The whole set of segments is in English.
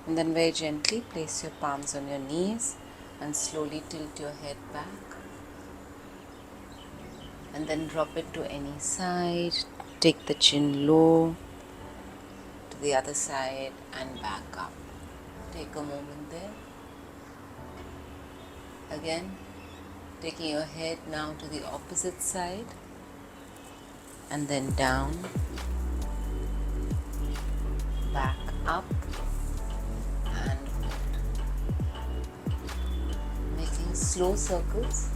And then very gently place your palms on your knees and slowly tilt your head back. And then drop it to any side. Take the chin low to the other side and back up. Take a moment there. Again, taking your head now to the opposite side and then down, back up and making slow circles.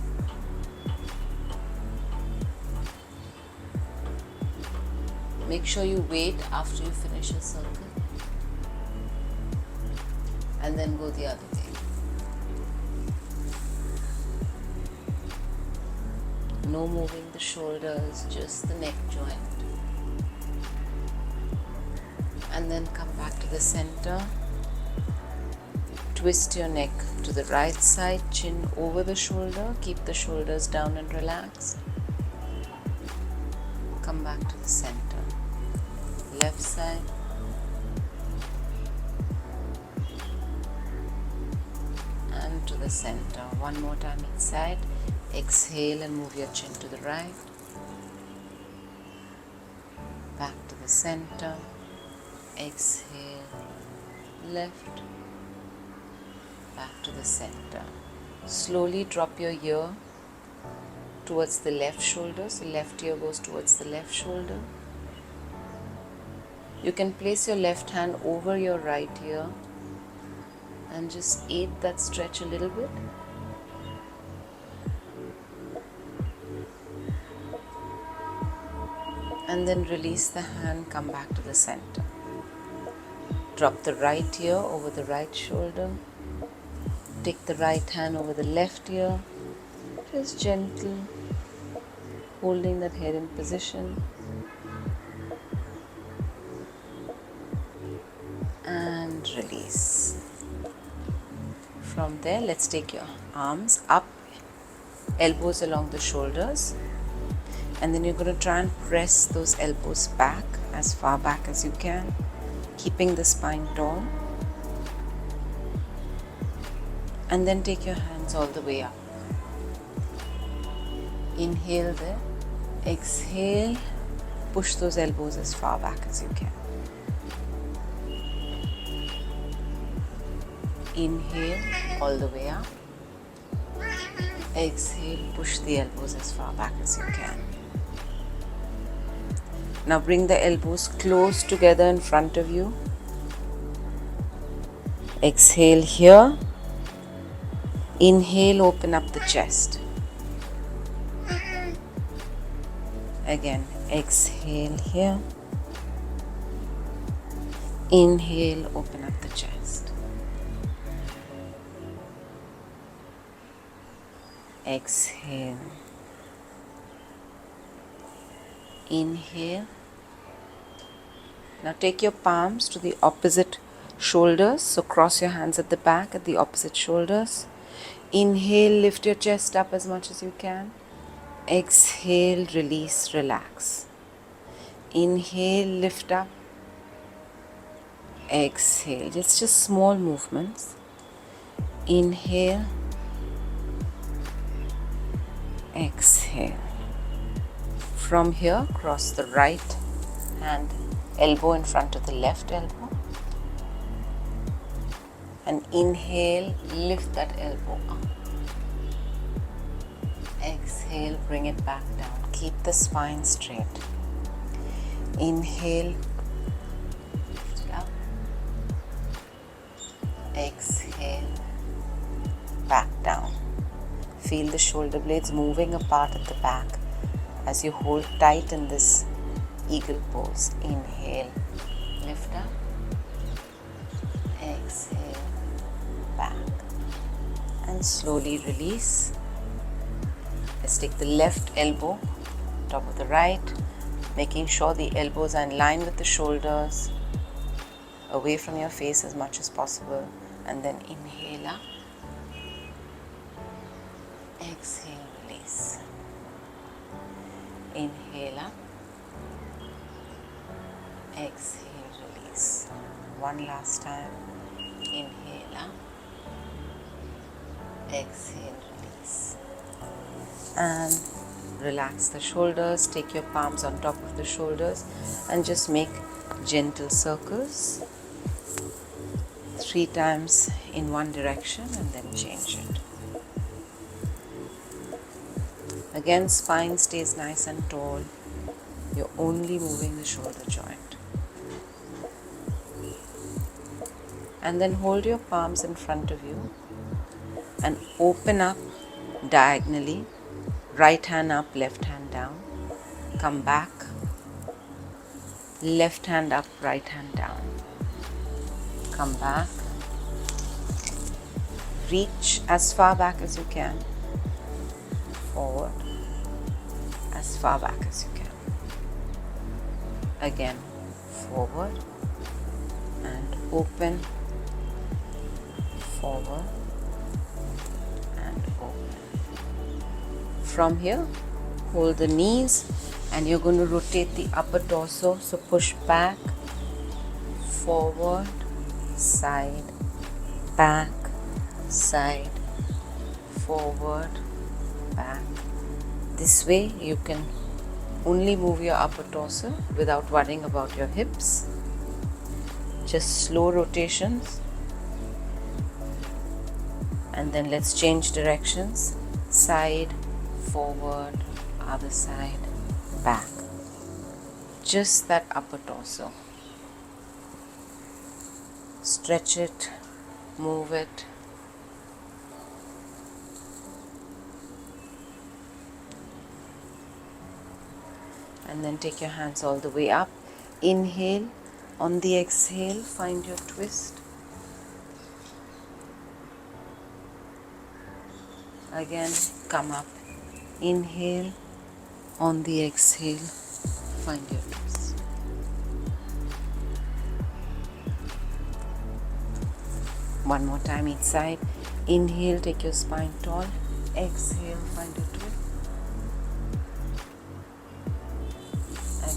Make sure you wait after you finish a circle and then go the other way. No moving the shoulders, just the neck joint. And then come back to the center. Twist your neck to the right side, chin over the shoulder. Keep the shoulders down and relaxed. Come back to the center. Left side. And to the center. One more time each side. Exhale and move your chin to the right. Back to the center. Exhale. Left. Back to the center. Slowly drop your ear towards the left shoulder. So left ear goes towards the left shoulder. You can place your left hand over your right ear and just aid that stretch a little bit. And then release the hand, come back to the center. Drop the right ear over the right shoulder. Take the right hand over the left ear. Just gentle, holding that head in position. And release. From there, let's take your arms up, elbows along the shoulders. And then you're going to try and press those elbows back as far back as you can, keeping the spine tall. And then take your hands all the way up. Inhale there. Exhale. Push those elbows as far back as you can. Inhale all the way up. Exhale. Push the elbows as far back as you can. Now bring the elbows close together in front of you. Exhale here. Inhale, open up the chest. Again, exhale here. Inhale, open up the chest. Exhale. Inhale. Now take your palms to the opposite shoulders. So cross your hands at the back at the opposite shoulders. Inhale, lift your chest up as much as you can. Exhale, release, relax. Inhale, lift up. Exhale. It's just small movements. Inhale. Exhale. From here, cross the right hand elbow in front of the left elbow. And inhale, lift that elbow up. Exhale, bring it back down. Keep the spine straight. Inhale, lift it up. Exhale, back down. Feel the shoulder blades moving apart at the back as you hold tight in this eagle pose. Inhale, lift up. Exhale, back. And slowly release. Let's take the left elbow, top of the right, making sure the elbows are in line with the shoulders, away from your face as much as possible. And then inhale up. Exhale, release. Inhale up. Exhale, release. One last time. Inhale up. Exhale, release. And relax the shoulders. Take your palms on top of the shoulders and just make gentle circles 3 times in one direction and then change it. Again, spine stays nice and tall. You're only moving the shoulder joint. And then hold your palms in front of you and open up diagonally. Right hand up, left hand down. Come back. Left hand up, right hand down. Come back. Reach as far back as you can. Forward. As far back as you can. Again, forward and open. Forward and open. From here, hold the knees and you're going to rotate the upper torso. So push back, forward, side, back, side, forward, back. This way you can only move your upper torso without worrying about your hips. Just slow rotations. And then let's change directions. Side, forward, other side, back. Just that upper torso. Stretch it, move it. And then take your hands all the way up. Inhale. On the exhale, find your twist. Again, come up. Inhale. On the exhale, find your twist. One more time each side. Inhale, take your spine tall. Exhale, find your twist.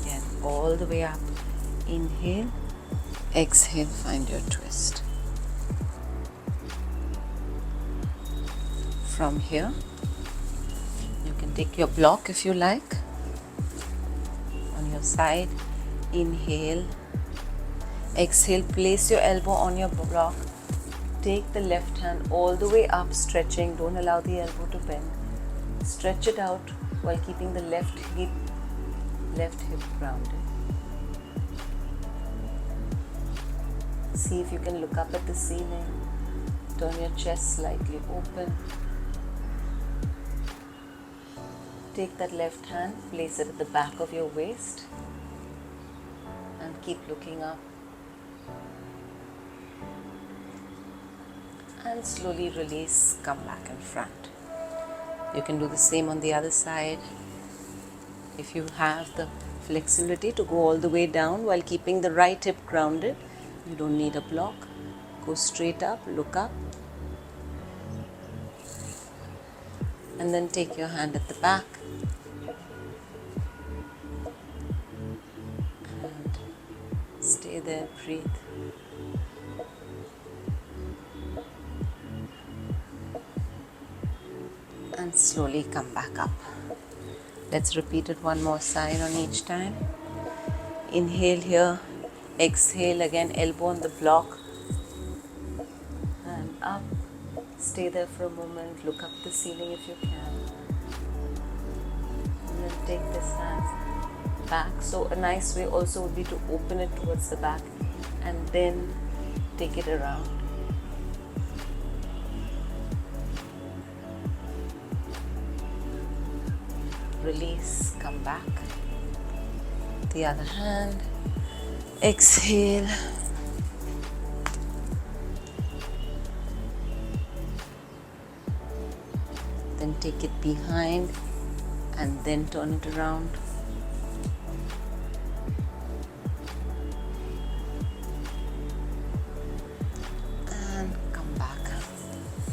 Again, all the way up. Inhale. Exhale, find your twist. From here, you can take your block if you like. On your side, inhale. Exhale, place your elbow on your block. Take the left hand all the way up, stretching. Don't allow the elbow to bend. Stretch it out while keeping the left hip grounded. See if you can look up at the ceiling. Turn your chest slightly open. Take that left hand, place it at the back of your waist and keep looking up. And slowly release, come back in front. You can do the same on the other side. If you have the flexibility to go all the way down while keeping the right hip grounded, you don't need a block. Go straight up, look up. And then take your hand at the back. And stay there, breathe. And slowly come back up. Let's repeat it one more side on each time. Inhale here, exhale again, elbow on the block and up. Stay there for a moment, look up the ceiling if you can. And then take this hand back. So a nice way also would be to open it towards the back and then take it around. Release, come back. The other hand. Exhale. Then take it behind and then turn it around. And come back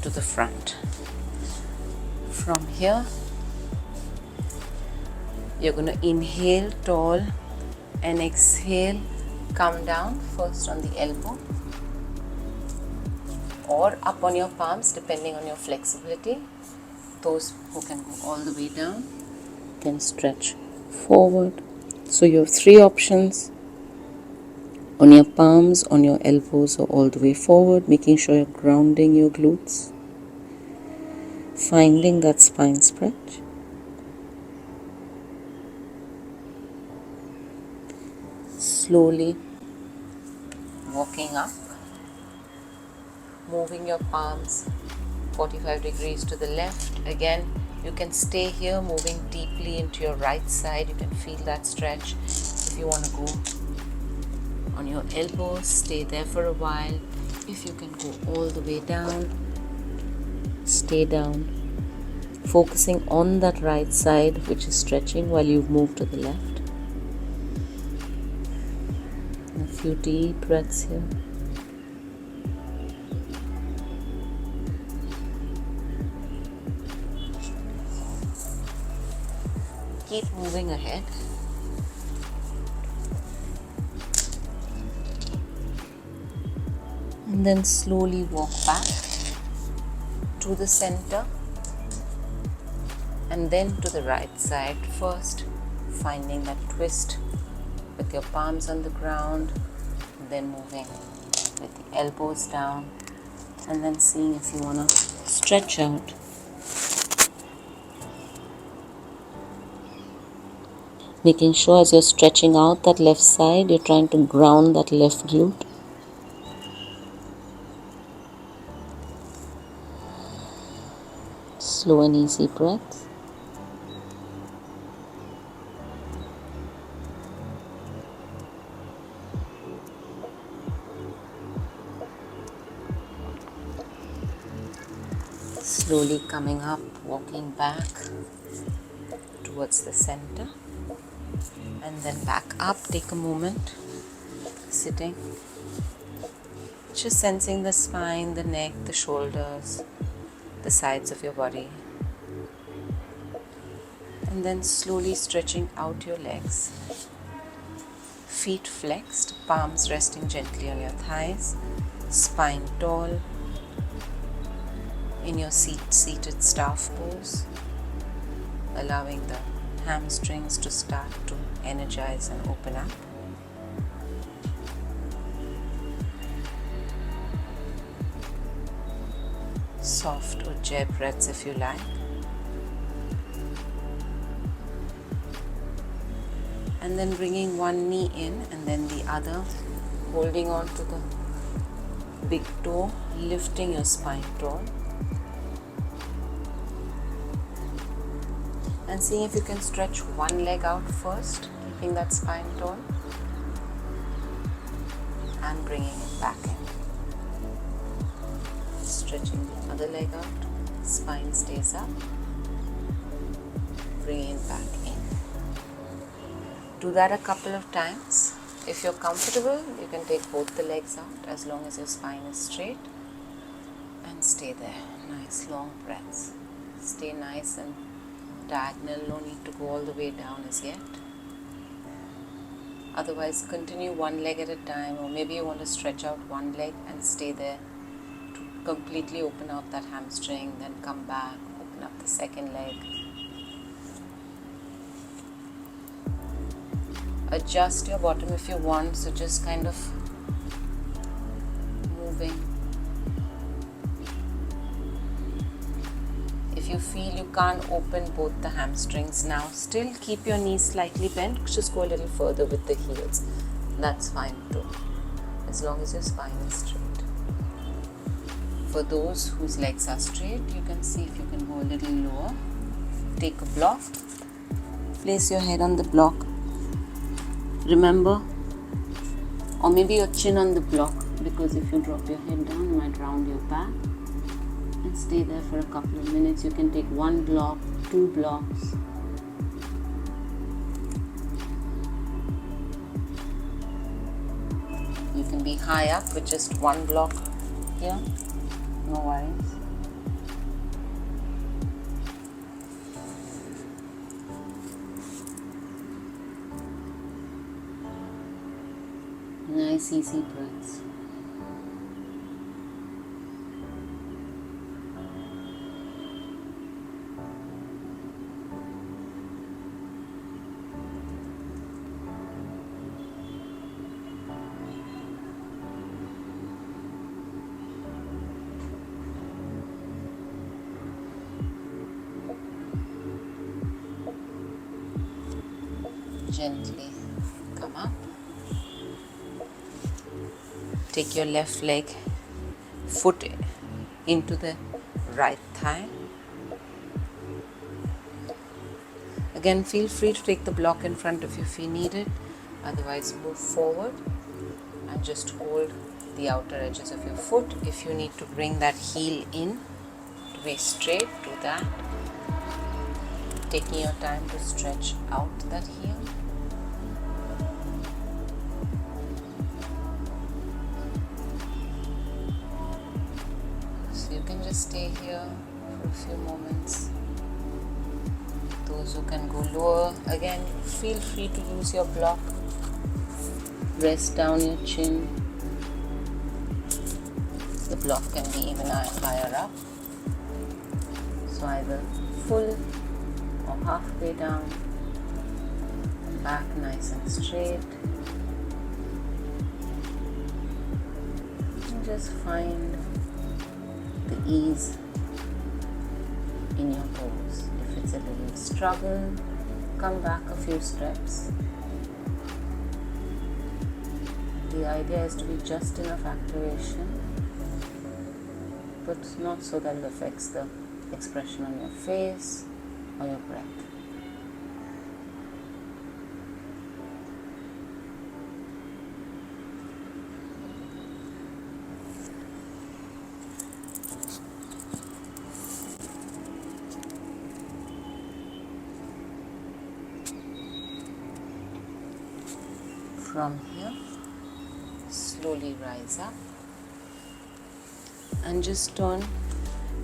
to the front. From here, you're going to inhale tall and exhale, come down first on the elbow or up on your palms depending on your flexibility. Those who can go all the way down can stretch forward. So you have three options: on your palms, on your elbows, or all the way forward, making sure you're grounding your glutes, finding that spine stretch. Slowly walking up, moving your palms 45 degrees to the left. Again, you can stay here, moving deeply into your right side. You can feel that stretch. If you want to go on your elbows, stay there for a while. If you can go all the way down, stay down, focusing on that right side which is stretching while you move to the left. A few deep breaths here. Keep moving ahead. And then slowly walk back to the center and then to the right side. First, finding that twist with your palms on the ground, and then moving with the elbows down, and then seeing if you want to stretch out. Making sure as you're stretching out that left side, you're trying to ground that left glute. Slow and easy breaths. Slowly coming up, walking back towards the center, and then back up. Take a moment, sitting, just sensing the spine, the neck, the shoulders, the sides of your body, and then slowly stretching out your legs. Feet flexed, palms resting gently on your thighs, spine tall, in your seated staff pose, allowing the hamstrings to start to energize and open up. Soft ujjayi breaths if you like. And then bringing one knee in and then the other, holding on to the big toe, lifting your spine tall. And seeing if you can stretch one leg out first, keeping that spine tall, and bringing it back in. Stretching the other leg out, spine stays up, bringing it back in. Do that a couple of times. If you're comfortable, you can take both the legs out as long as your spine is straight, and stay there. Nice long breaths. Stay nice and diagonal, no need to go all the way down as yet. Otherwise, continue one leg at a time, or maybe you want to stretch out one leg and stay there to completely open out that hamstring, then come back, open up the second leg. Adjust your bottom if you want, so just kind of moving. If you feel you can't open both the hamstrings now, still keep your knees slightly bent, just go a little further with the heels. That's fine too, as long as your spine is straight. For those whose legs are straight, you can see if you can go a little lower. Take a block, place your head on the block. Remember, or maybe your chin on the block, because if you drop your head down, you might round your back. And stay there for a couple of minutes. You can take one block, 2 blocks. You can be high up with just one block here, no worries. Nice easy breaths. gently come up. Take your left leg, foot into the right thigh. Again, feel free to take the block in front of you if you need it. Otherwise, move forward and just hold the outer edges of your foot. If you need to bring that heel in to be straight, do that. Taking your time to stretch out that heel. So you can just stay here for a few moments. Those who can go lower, again, feel free to use your block. Rest down your chin. The block can be even higher up. So either full or halfway down. Back nice and straight. And just find the ease in your pose. If it's a little struggle, come back a few steps. The idea is to be just enough activation, but not so that it affects the expression on your face or your breath. From here, slowly rise up and just turn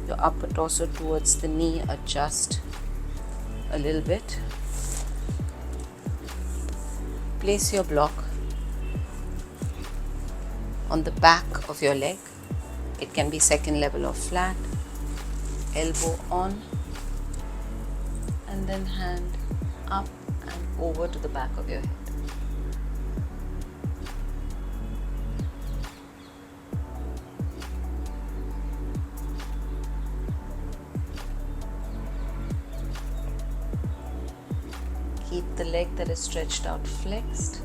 your upper torso towards the knee, adjust a little bit. Place your block on the back of your leg. It can be second level or flat. Elbow on and then hand up and over to the back of your head. Keep the leg that is stretched out flexed.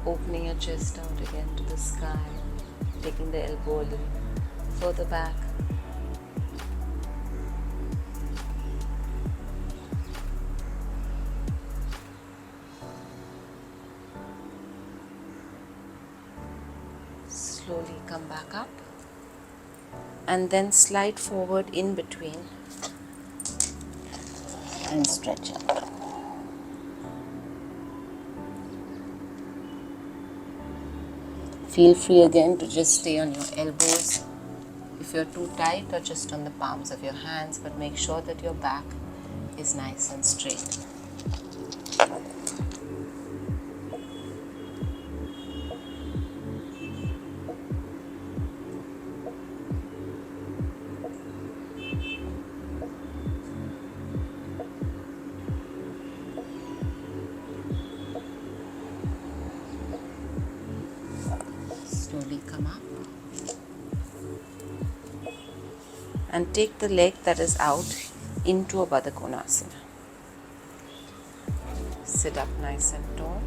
Opening your chest out again to the sky. Taking the elbow a little further back. Slowly come back up. And then slide forward in between. And stretch out. Feel free again to just stay on your elbows. If you're too tight, or just on the palms of your hands, but make sure that your back is nice and straight. Slowly come up and take the leg that is out into a Baddha Konasana. Sit up nice and tall.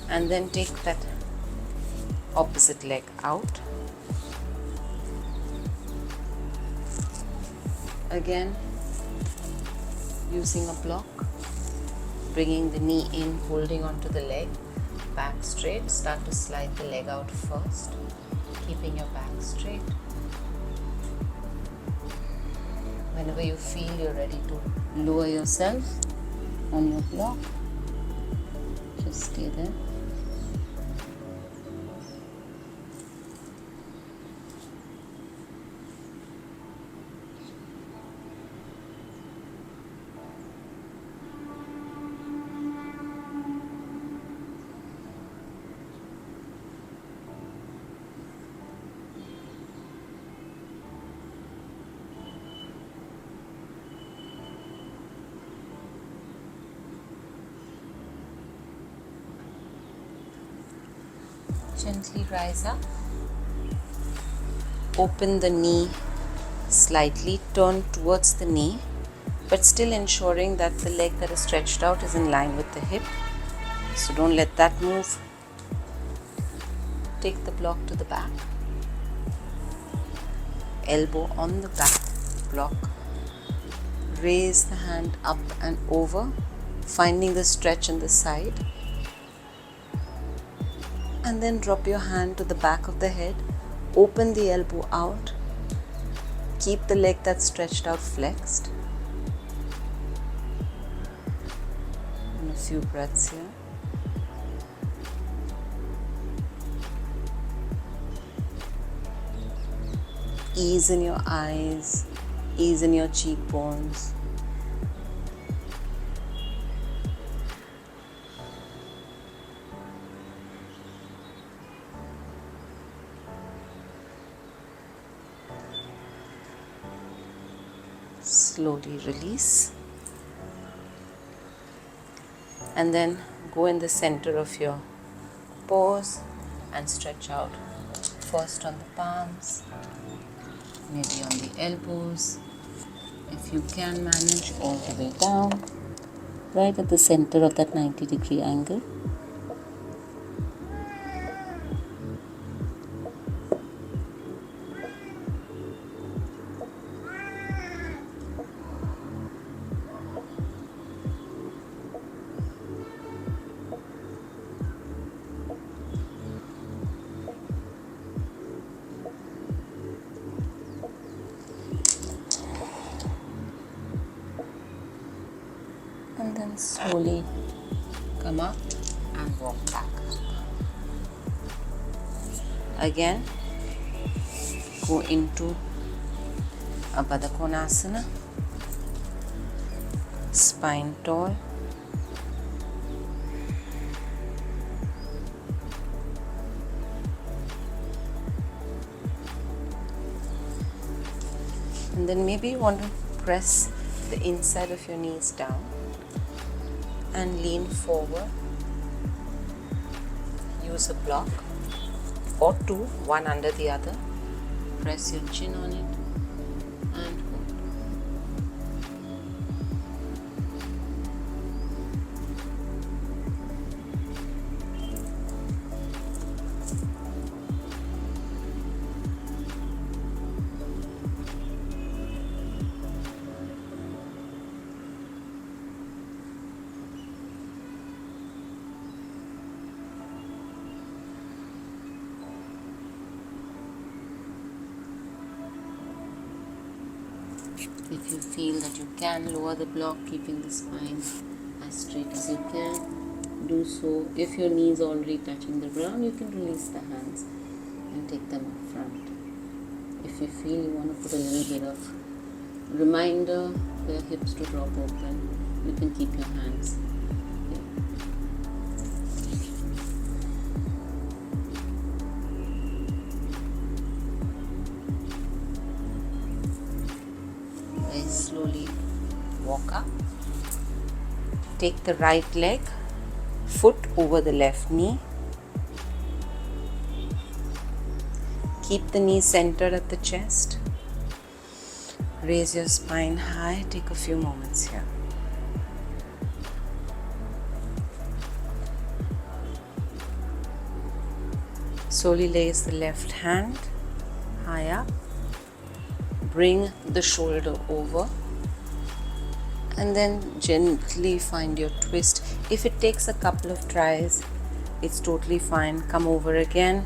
And then take that opposite leg out. Again, using a block, bringing the knee in, holding onto the leg, back straight. Start to slide the leg out first, keeping your back straight. Whenever you feel you're ready to lower yourself on your block, just stay there. Gently rise up. Open the knee slightly, turn towards the knee, but still ensuring that the leg that is stretched out is in line with the hip. So don't let that move. Take the block to the back. Elbow on the back block. Raise the hand up and over, finding the stretch in the side. And then drop your hand to the back of the head. Open the elbow out. Keep the leg that's stretched out flexed. And a few breaths here. Ease in your eyes, ease in your cheekbones. Slowly release. And then go in the center of your pose and stretch out. First on the palms, maybe on the elbows. If you can manage, all the way down, right at the center of that 90-degree angle. And then slowly come up and walk back. Again, go into a Baddha Konasana, spine tall. And then maybe you want to press the inside of your knees down and lean forward. Use a block or two, one under the other. Press your chin on it and hold. If you feel that you can lower the block, keeping the spine as straight as you can, do so. If your knee is already touching the ground, you can release the hands and take them up front. If you feel you want to put a little bit of reminder for your hips to drop open, you can keep your hands here. Very slowly walk up. Take the right leg, foot over the left knee. Keep the knee centered at the chest. Raise your spine high. Take a few moments here. Slowly place the left hand high up. Bring the shoulder over. And then gently find your twist. If it takes a couple of tries, it's totally fine. Come over again.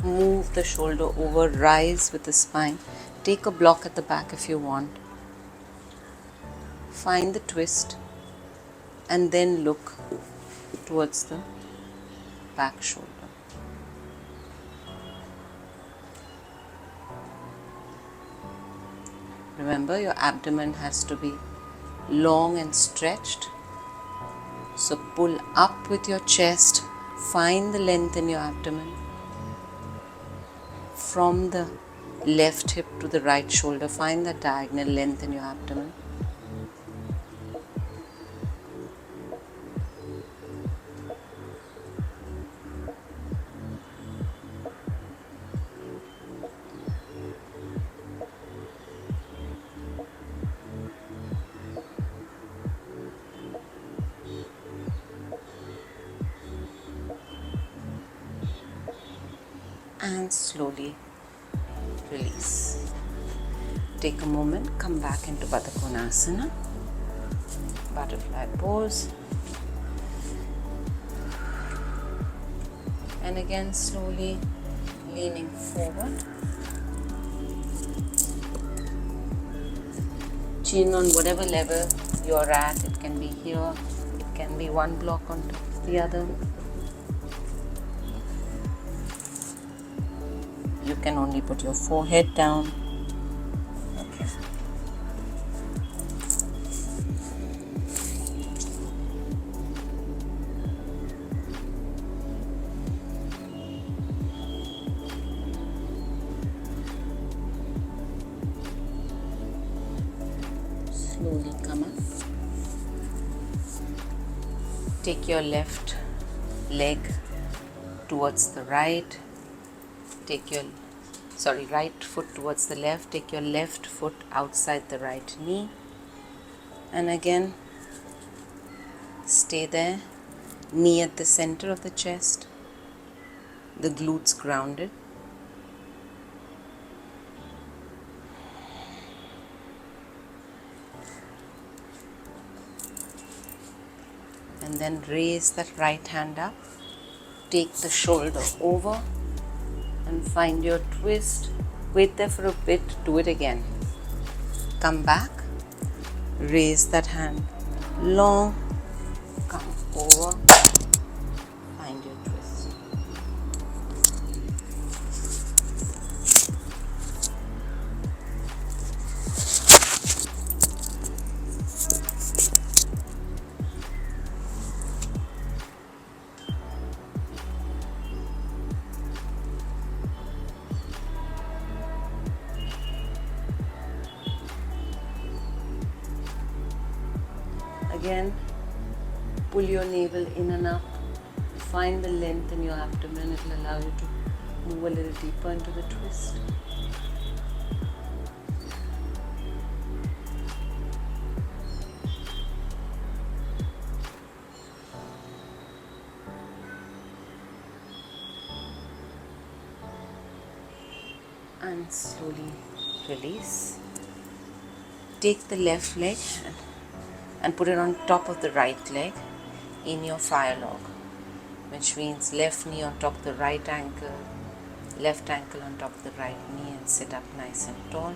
Move the shoulder over. Rise with the spine. Take a block at the back if you want. Find the twist and then look towards the back shoulder. Remember, your abdomen has to be long and stretched. So pull up with your chest. Find the length in your abdomen. From the left hip to the right shoulder, find the diagonal length in your abdomen. and slowly release. Take a moment, come back into Baddha Konasana, butterfly pose, and again slowly leaning forward, chin on whatever level you're at. It can be here, it can be one block on top of the other. You can only put your forehead down. Okay. Slowly come up. Take your left leg towards the right. Take your right foot towards the left. Take your left foot outside the right knee. And again, stay there. Knee at the center of the chest. The glutes grounded. And then raise that right hand up. Take the shoulder over and find your twist. Wait there for a bit, do it again. Come back, raise that hand long, come over, find your twist. Again, pull your navel in and up. Find the length in your abdomen. It will allow you to move a little deeper into the twist. And slowly release. Take the left leg and put it on top of the right leg in your fire log, which means left knee on top of the right ankle, left ankle on top of the right knee, and sit up nice and tall.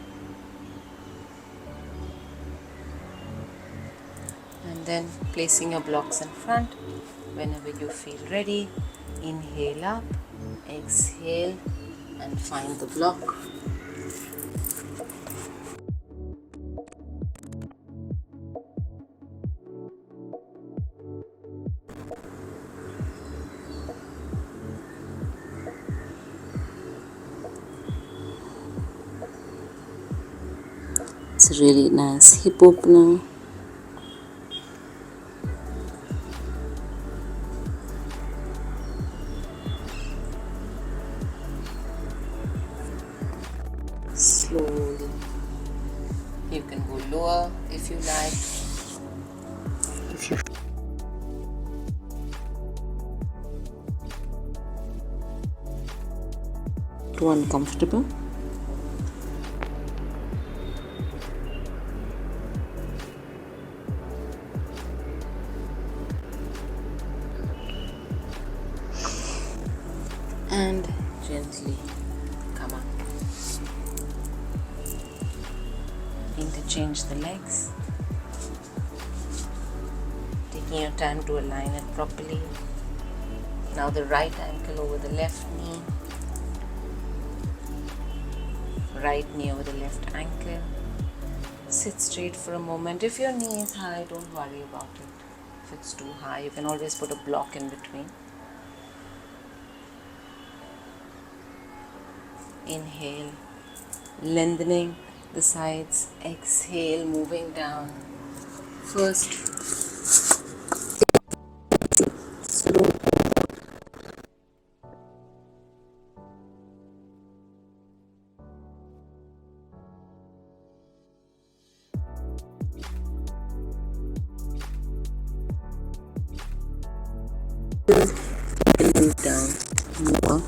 And then placing your blocks in front. Whenever you feel ready, inhale up, exhale, and find the block. It's a really nice hip opener. Slowly. You can go lower if you like. If you too uncomfortable. And gently come up. Interchange the legs. Taking your time to align it properly. Now the right ankle over the left knee. Right knee over the left ankle. Sit straight for a moment. If your knee is high, don't worry about it. If it's too high, you can always put a block in between. Inhale, lengthening the sides. Exhale, moving down. First, slow. Move down more.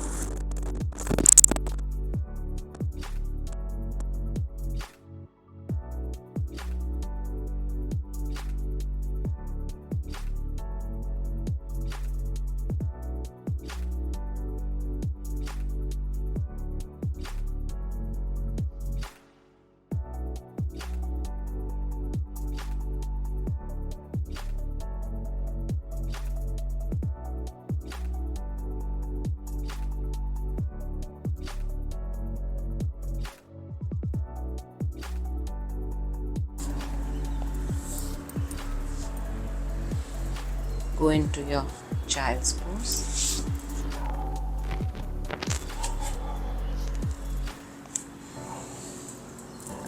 Go into your child's pose.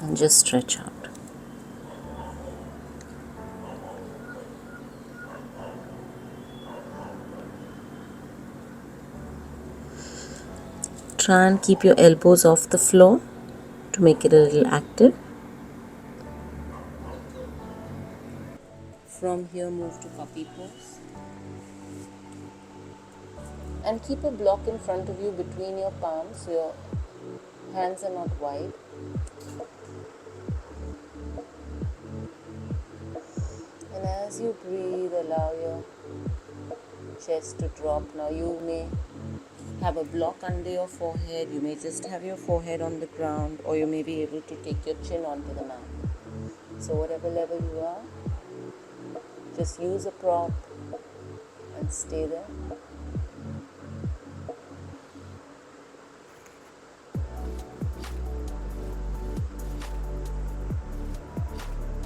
And just stretch out. Try and keep your elbows off the floor to make it a little active. From here, move to puppy pose. And keep a block in front of you between your palms so your hands are not wide. And as you breathe, allow your chest to drop. Now you may have a block under your forehead, you may just have your forehead on the ground, or you may be able to take your chin onto the mat. So whatever level you are, just use a prop and stay there.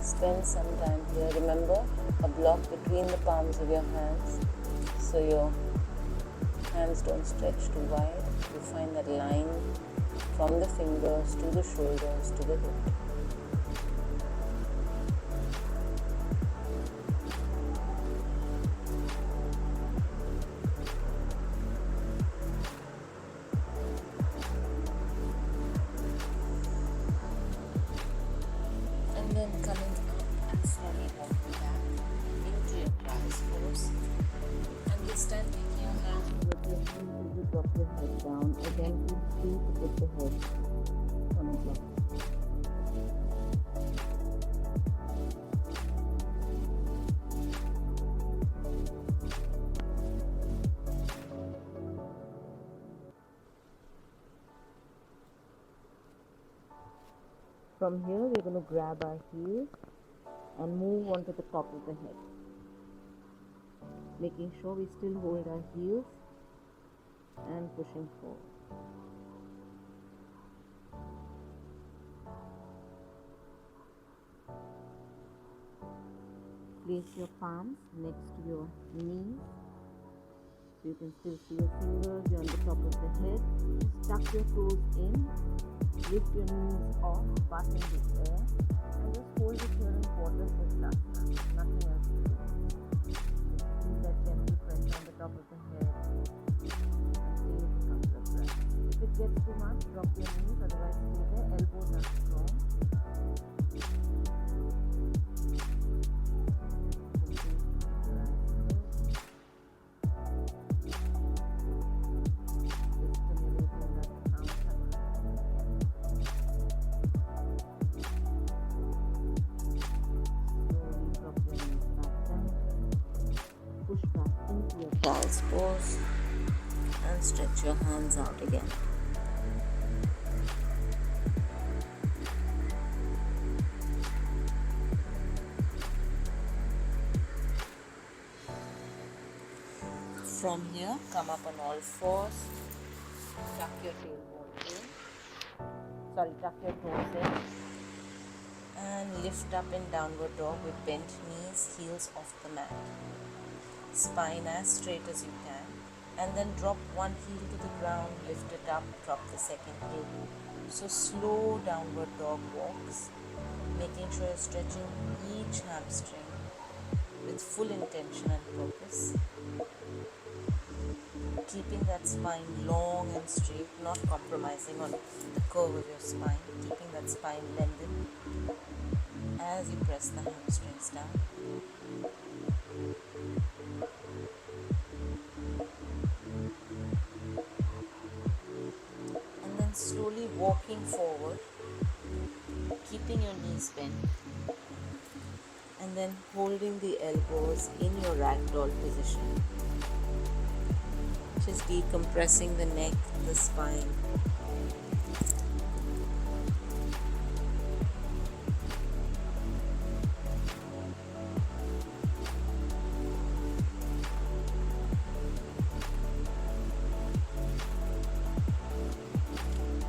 Spend some time here. Remember, a block between the palms of your hands so your hands don't stretch too wide. You find that line from the fingers to the shoulders to the hip. And then coming up and slowly walking back into your child's pose. And this time taking your hands with your feet as you drop your head down. Again, feel free to put the head on a block. From here, we're going to grab our heels and move onto the top of the head. Making sure we still hold our heels and pushing forward. Place your palms next to your knees. So you can still see your fingers, you're on the top of the head. Just tuck your toes in, lift your knees off, butt in the air, and just hold it here in quarter Uttanasana. Nothing else to do. Feel that gentle pressure on the top of the head and take a couple of breaths. If it gets too much, drop your knees, otherwise stay there, elbows are strong. Child's pose and stretch your hands out again. From here, come up on all fours, tuck your tailbone in, tuck your toes in, and lift up in downward dog with bent knees, heels off the mat. Spine as straight as you can, and then drop one heel to the ground, lift it up, drop the second heel. So slow downward dog walks, making sure you're stretching each hamstring with full intention and purpose, keeping that spine long and straight, not compromising on the curve of your spine, keeping that spine lengthened as you press the hamstrings down. Slowly walking forward, keeping your knees bent, and then holding the elbows in your ragdoll position. Just decompressing the neck, the spine.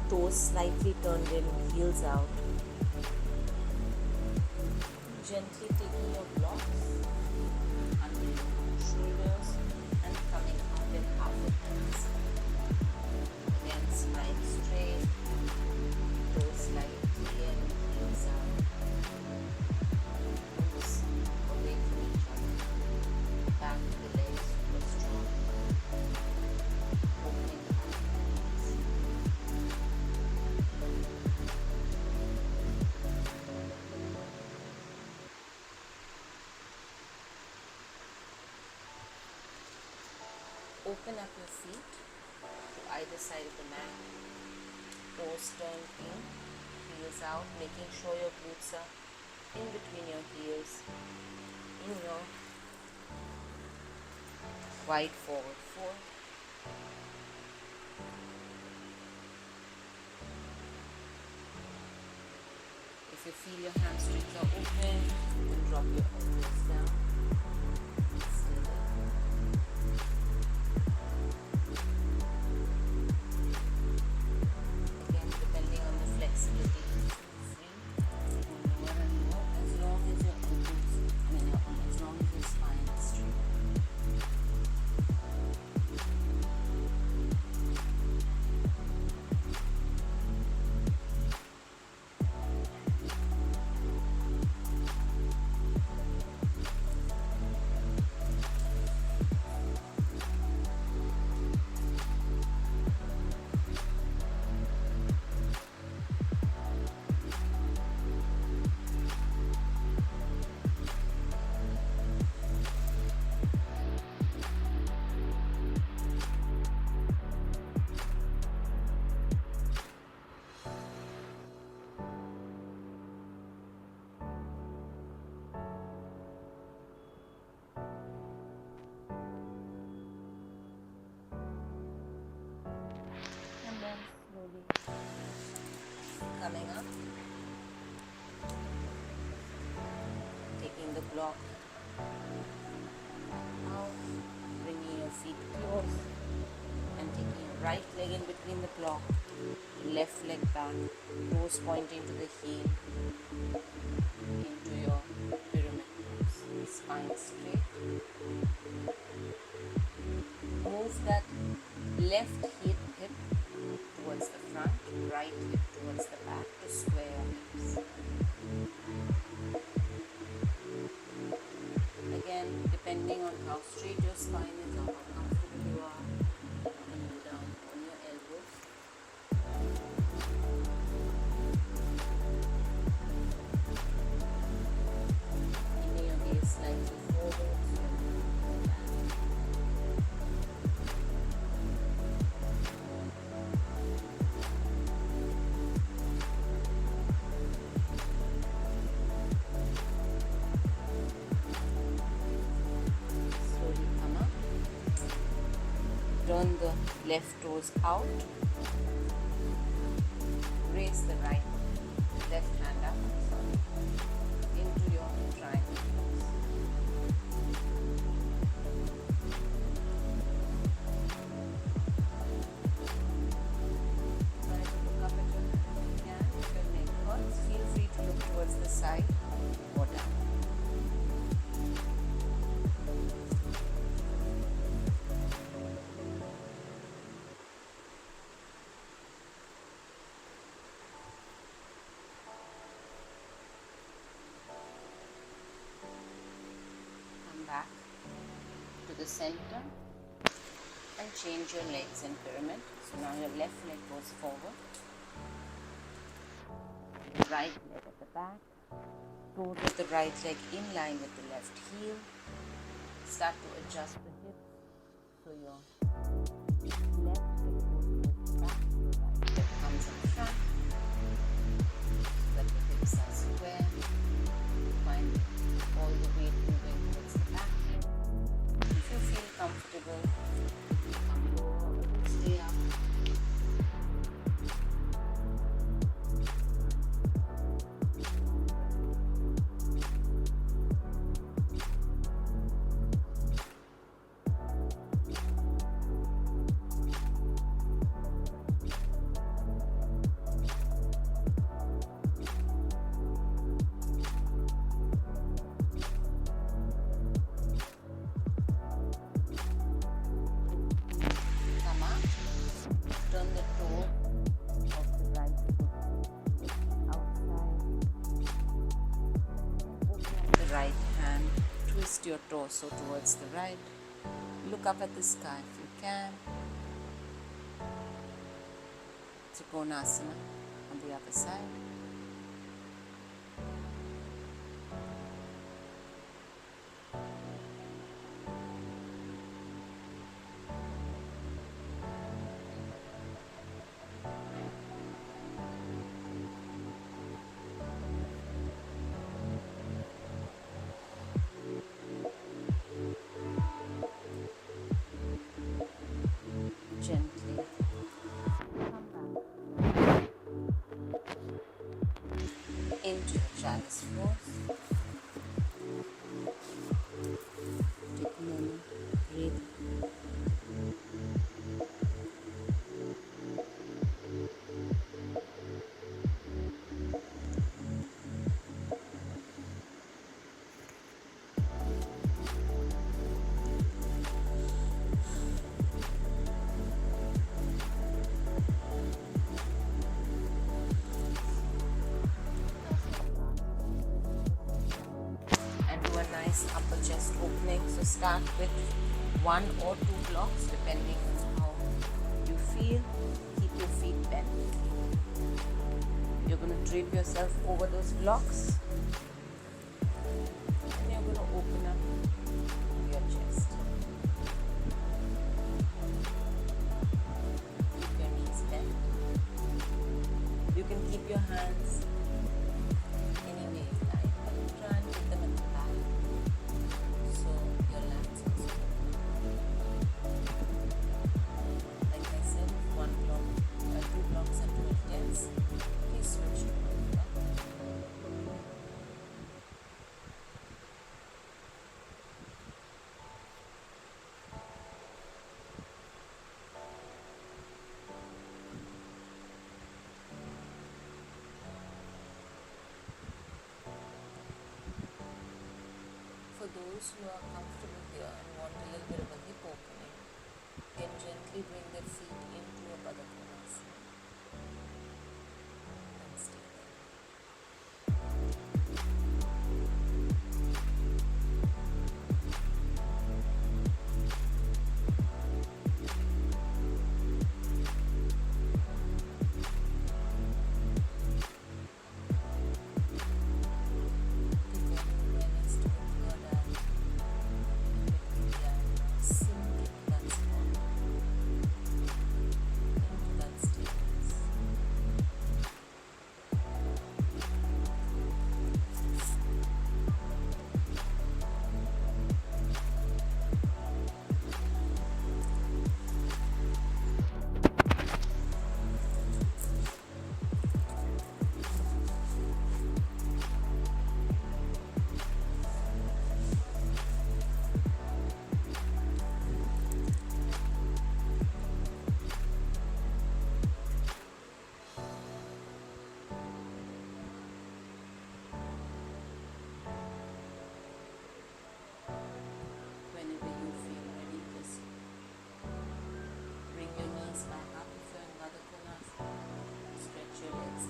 Toes slightly turned in, heels out. Gently taking your blocks under your shoulders and coming up in half a turn. Again, spine straight, toes slightly in, heels out, toes away from each other, back to the legs super strong, opening up the knees. Open up your feet to either side of the mat, toes turned in, heels out, making sure your glutes are in between your heels, in your wide forward fold. If you feel your hamstrings are open, you can drop your elbows down. Stay there. Again, depending on the flexibility, free. Go lower and lower as long as your elbows, as long as your spine is straight. And then slowly coming up, taking the block out, bringing your feet close and taking your right leg in between the block, left leg back, toes pointing to the heel, into your pyramid pose, spine straight. Move that left hip towards the front, right hip towards the back to square your hips. Again, depending on how straight your spine is or how comfortable you are, you can kneel down on your elbows. Keeping your gaze slightly forward. Turn the left toes out, raise the left hand up, into your triangle pose. Try to look up at your hand. If your neck hurts, feel free to look towards the side or down. Back to the center and change your legs in pyramid. So now your left leg goes forward, your right leg at the back, toes of the right leg in line with the left heel. Start to adjust the hips so your left leg goes towards the back, your right leg comes in front, so that the hips are square. Find all the weight moving towards the back. If you feel comfortable, come lower or stay up. right hand, twist your torso towards the right. Look up at the sky if you can. Trikonasana on the other side. Gently come back into your chalice pose. Take a moment, breathe. Nice upper chest opening. So start with 1 or 2 blocks depending on how you feel. Keep your feet bent. You're going to drape yourself over those blocks and you're going to open up your chest. Keep your knees bent. You can keep your hands any way you like, but try and keep them at the back. So your lats are like I said, 1 block, 2 blocks are too intense. Please switch to 1 block. For those who are comfortable here and want a little bit of a hip opening, can gently bring their feet into a Pada Konasana and stay there.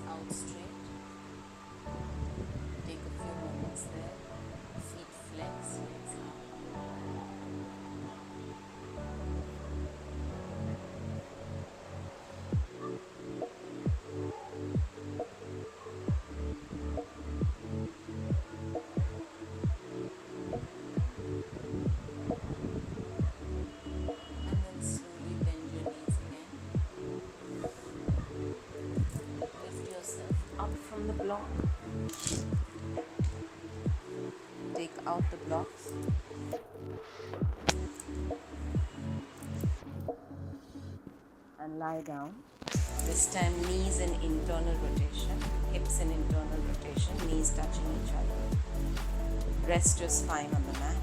Out straight. Take a few moments there. Feet flex, legs up. And then slowly bend your knees again. Up from the block. Take out the blocks. And lie down. This time knees in internal rotation, hips in internal rotation, knees touching each other. Rest your spine on the mat.